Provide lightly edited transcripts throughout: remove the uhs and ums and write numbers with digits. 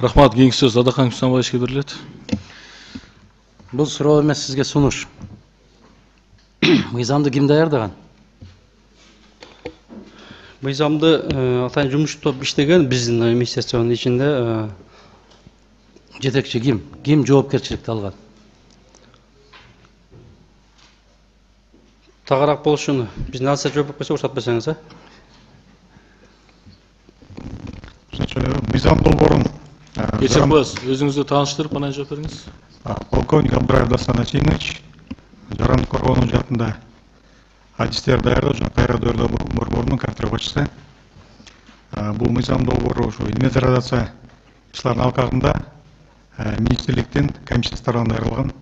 Рахмат, кийинки сөз Адахан Кусанбаевичке берилет. Бұл суроо эмес, сизге сунуш. Мыйзамды ким даярдаган? Мыйзамды атайын жумуш топ иштеген биздин министрликтин ичинде. Жетекчи ким? Ким жоопкерчиликти алган? Тагыраак болушуну биздин алса жооп берип койсо уруксат берсеңиз, Мыйзам долбоорун Кечирбез, өзүңүздү тааныштырып, анан жооп бериңиз. полковник Абдраев Дастан Асимович жарандык коргоонун жаатында адистер даярдоо жана кайра борборунун кафедра башчысы. Бул мыйзам долбоору ушу инвентаризация ишларынын алкагында министрликтин комиссиясы тарабынан даярдалган.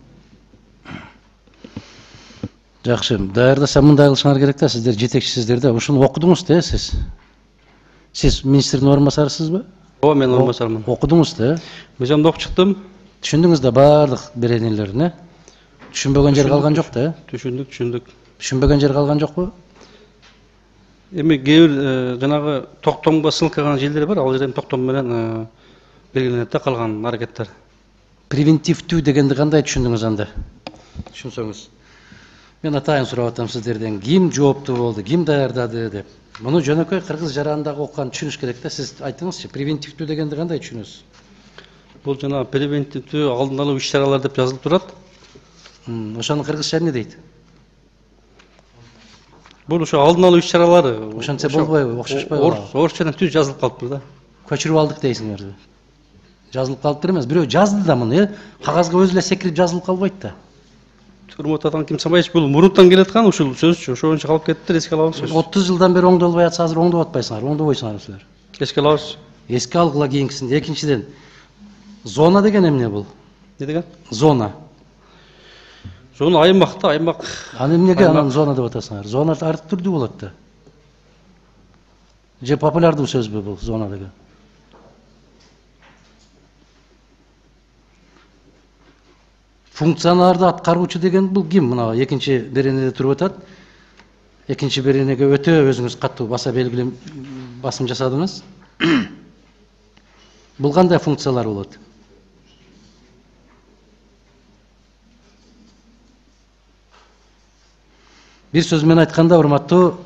Жакшы, даярдаса мындай кылышыңар керек да, сиздер жетекчисиздер да. Ушуну окудуңуз да, сиз. Сиз министрдин орун басарысызбы? Ооба, мен орун басармын. Окудуңуз да. Мыйзамды окуп чыктым. Түшүндүңүз да баардык беренелерин, Түшүнбөгөн жер калган жок да? Түшүндүк. Түшүнбөгөн жер калган жокпу? Эми кээ бир жанагы токтомго ссылкаган жерлер бар, ал жерден токтом менен белгиленет да калган аракеттер. Превентивдүү дегенди кандай түшүндүңүз анда? Түшүнсөңүз. Мен атайын сурап атам сиздерден, ким жооптуу болду, ким даярдады деп. Муну жөнөкөй кыргыз жарандагы окуган түшүнүш керек да. Сиз айтыңызчы, превентивдүү дегенди кандай түшүнөсүз? Бул жана превентивдүү алдын алуу иш-чаралар деп жазылып турат. Ошону кыргызча эмне дейт? Бул ошо алдын алуу иш-чаралары. Ошентсе болбойбу, окшошпойбу? Орусчадан түз жазылып калыптыр да. Көчүрүп алдык дейсиңерби? Жазылып калыптыр эмес, бирөө жазды да муну, кагазга өзү эле секирип жазылып калбайт да. Урматтуу Атахан Кимсанбаевич, бул мурунтан келаткан ушул сөзчү, ошончо калып кетти, эске алабыз. 30 жылдан бери оңдолбой атса, азыр оңдоп атпайсыңар, оңдобойсуңар силер. Эске алабыз. Эске алгыла кийинкисинде. Экинчиден, зона деген эмне бул? Не деген? Зона. Зона аймак. Аны эмнеге анан зона деп атасыңар? Зона ар түрдүү болот да. Же популярдуу сөзбү бул зона деген? Функцияларды аткаруучу деген бул ким? Мына экинчи беренеде туруп атат. Экинчи беренеге өтө өзүңүз катуу баса белгилем басым жасадыңыз. Бул кандай функциялар болот? Бир сөз менен айтканда, урматтуу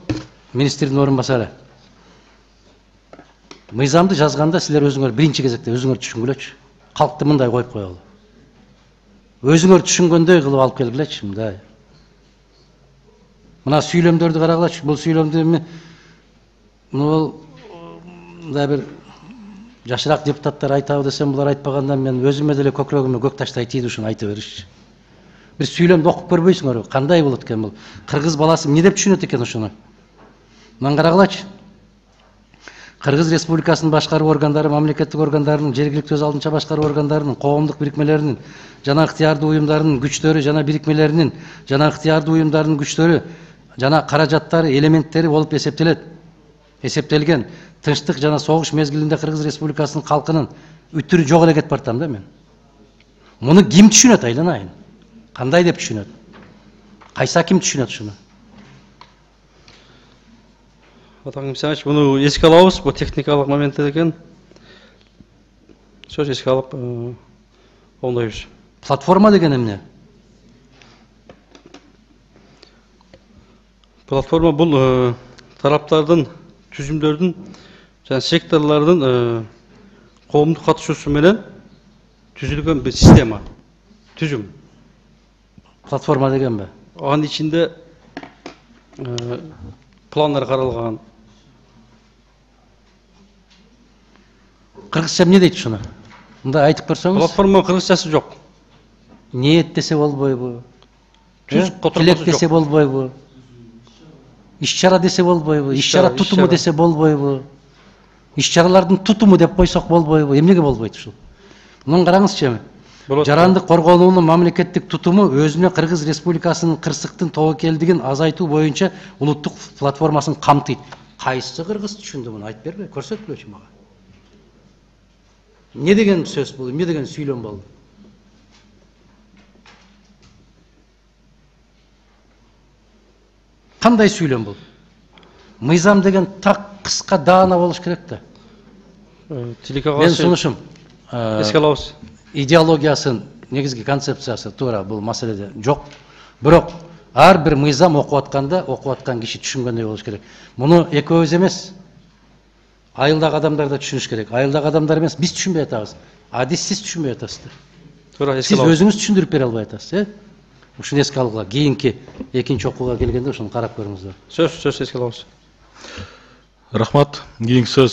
министрдин орун басары, мыйзамды жазганда силер өзүңөр биринчи кезекте өзүңөр түшүнгүлөчү. Калкты мындай коюп коелу. Өзүңөр түшүнгөндөй кылып алып келгилечи мындай. Мына сүйлөмдөрдү карагылачы. Бул сүйлөмдү мындай бир жашыраак депутаттар айтабы десем, булар айтпагандан мен өзүмө деле көкүрөгүмө көк таштай тийди ушуну айта беришчи. Бир сүйлөмдү окуп көрбөйсүңөрбү? Кандай болот экен бул? Кыргыз баласы эмне деп түшүнөт экен ушуну? Мына карагылачы. Кыргыз Республикасынын башкаруу органдары, мамлекеттик органдарынын, жергиликтүү өз алдынча башкаруу органдарынын, коомдук бирикмелеринин, жана ыктыярдуу уюмдарынын күчтөрү жана бирикмелеринин, жана ыктыярдуу уюмдарынын күчтөрү жана каражаттары, элементтери болуп эсептелген тынчтык жана согуш мезгилинде Кыргыз Республикасынын калкынын үтүрү жок эле кетип бартам да мен. Муну ким түшүнөт айланайын? Кандай деп түшүнөт? Кайсы ким түшүнөт ушуну? Атахан Кимсанбаевич, буну эске алабыз, бул техникалык момент экен. Сөз эске алып оңдойбуз. Платформа деген эмне? Платформа бул тараптардын, түзүмдөрдүн жана секторлордун коомдук катышуусу менен түзүлгөн бир система, түзүм. Платформа дегенби? Анын ичинде пландар каралган. Кыргызча эмне дейт ушуну? Мындай айтып көрсөңүз. Платформа кыргызчасы жок. Ниет десе болбойбу? Түз Тилек десе болбойбу? Иш-чара десе болбойбу? Иш-чара тутуму десе болбойбу? Иш-чаралардын тутуму деп койсок болбойбу? Эмнеге болбойт ушул? Муну караңызчы. Жарандык коргонуунун мамлекеттик тутуму өзүнө Кыргыз Республикасынын кырсыктын тобокелдигин азайтуу боюнча улуттук платформасын камтыйт. Кайсы кыргыз түшүндү муну? Айтып бербей, көрсөткүлөчү мага. Эмне деген сөз бул? Эмне деген сүйлөм болду? Кандай сүйлөм бул? Мыйзам деген так кыска даана болуш керек да. Тилекагаз. Мен сунушум. эске алабыз. идеологиясын, негизги концепциясы туура бул маселеде жок. Бирок ар бир мыйзам окуп аткан киши түшүнгөндөй болуш керек. Муну экөөбүз эмес, айылдагы адамдар да түшүнүш керек. Айылдагы адамдар эмес, биз түшүнбөй атабыз. Сиз түшүнбөй атасыздар. Туура, эске Сиз алабыз. өзүңүз түшүндүрүп бере албай атасыз, Ушуну эске алгыла. Кийинки экинчи окууга келгенде ушуну карап көрүңүздөр. Сөз эске алабыз. Рахмат. Кийинки сөз